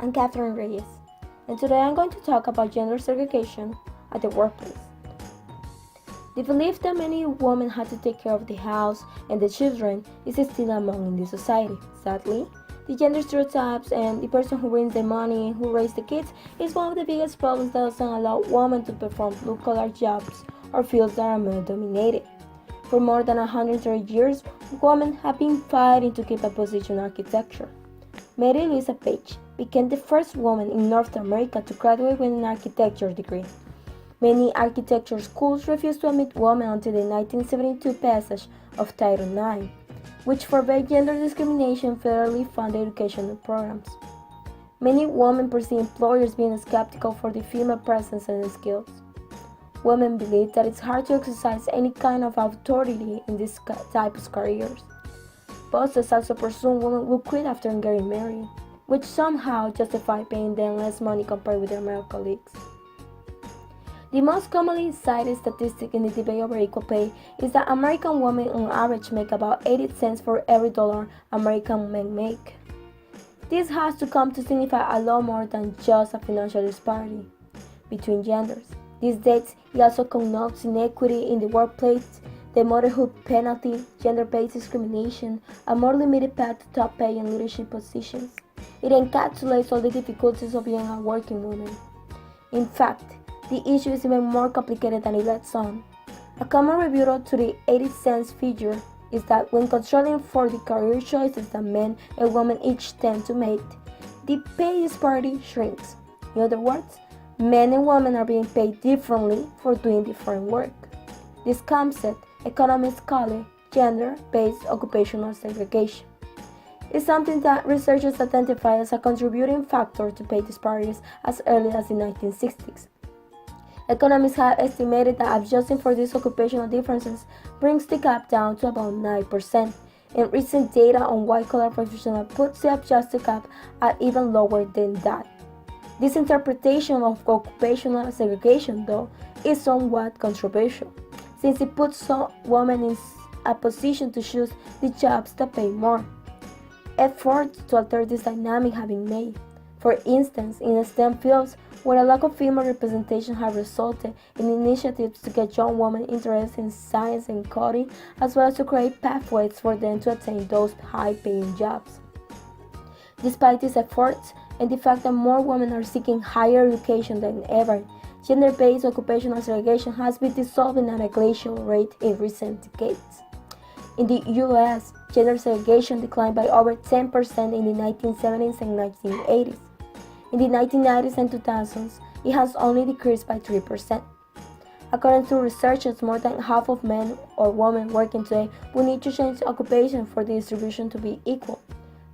I'm Catherine Reyes, and today I'm going to talk about gender segregation at the workplace. The belief that many women have to take care of the house and the children is still among in the society. Sadly, the gender stereotypes and the person who brings the money, who raises the kids, is one of the biggest problems that doesn't allow women to perform blue-collar jobs or fields that are male-dominated. For more than 130 years, women have been fighting to keep a position in architecture. Mary Louisa Page became the first woman in North America to graduate with an architecture degree. Many architecture schools refused to admit women until the 1972 passage of Title IX, which forbade gender discrimination in federally funded educational programs. Many women perceive employers being skeptical for the female presence and skills. Women believe that it's hard to exercise any kind of authority in this type of careers. Bosses also presume women will quit after getting married, which somehow justify paying them less money compared with their male colleagues. The most commonly cited statistic in the debate over equal pay is that American women on average make about 80 cents for every dollar American men make. This has to come to signify a lot more than just a financial disparity between genders. These days, it also connotes inequity in the workplace, the motherhood penalty, gender-based discrimination, a more limited path to top pay and leadership positions. It encapsulates all the difficulties of being a working woman. In fact, the issue is even more complicated than it lets on. A common rebuttal to the 80 cents figure is that when controlling for the career choices that men and women each tend to make, the pay disparity shrinks. In other words, men and women are being paid differently for doing different work. This concept, economists call it gender-based occupational segregation. It's something that researchers identify as a contributing factor to pay disparities as early as the 1960s. Economists have estimated that adjusting for these occupational differences brings the gap down to about 9%, and recent data on white-collar professionals puts the adjusted gap at even lower than that. This interpretation of occupational segregation, though, is somewhat controversial, since it puts some women in a position to choose the jobs that pay more. Efforts to alter this dynamic have been made. For instance, in STEM fields, where a lack of female representation has resulted in initiatives to get young women interested in science and coding, as well as to create pathways for them to attain those high-paying jobs. Despite these efforts, and the fact that more women are seeking higher education than ever, gender-based occupational segregation has been dissolving at a glacial rate in recent decades. In the U.S., gender segregation declined by over 10% in the 1970s and 1980s. In the 1990s and 2000s, it has only decreased by 3%. According to researchers, more than half of men or women working today will need to change occupation for the distribution to be equal.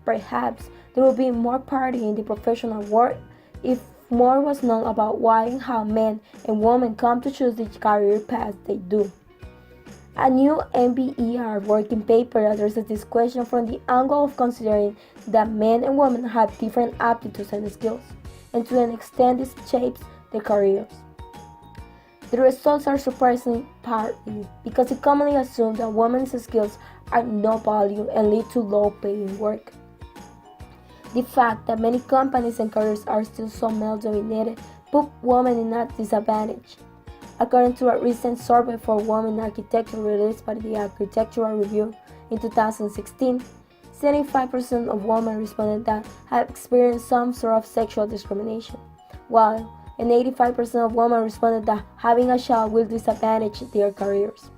Perhaps there will be more parity in the professional world if more was known about why and how men and women come to choose the career paths they do. A new NBER working paper addresses this question from the angle of considering that men and women have different aptitudes and skills, and to an extent this shapes their careers. The results are surprisingly partly because it commonly assumes that women's skills are no value and lead to low-paying work. The fact that many companies and careers are still so male-dominated put women in a disadvantage. According to a recent survey for women in architecture released by the Architectural Review in 2016, 75% of women responded that have experienced some sort of sexual discrimination, while 85% of women responded that having a child will disadvantage their careers.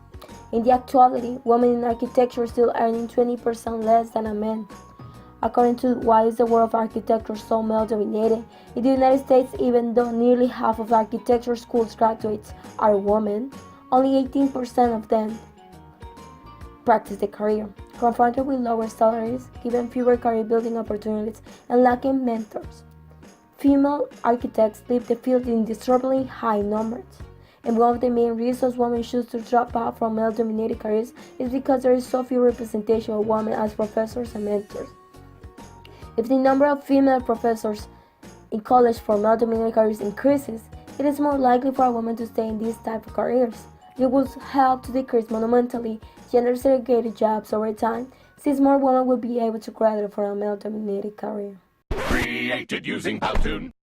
In the actuality, women in architecture are still earning 20% less than a man. According to Why is the World of Architecture So Male-Dominated, in the United States, even though nearly half of architecture schools graduates are women, only 18% of them practice the career. Confronted with lower salaries, given fewer career building opportunities, and lacking mentors, female architects leave the field in disturbingly high numbers. And one of the main reasons women choose to drop out from male-dominated careers is because there is so few representation of women as professors and mentors. If the number of female professors in college for male-dominated careers increases, it is more likely for a woman to stay in these type of careers. It will help to decrease monumentally gender-segregated jobs over time, since more women will be able to graduate from a male-dominated career. created using Powtoon.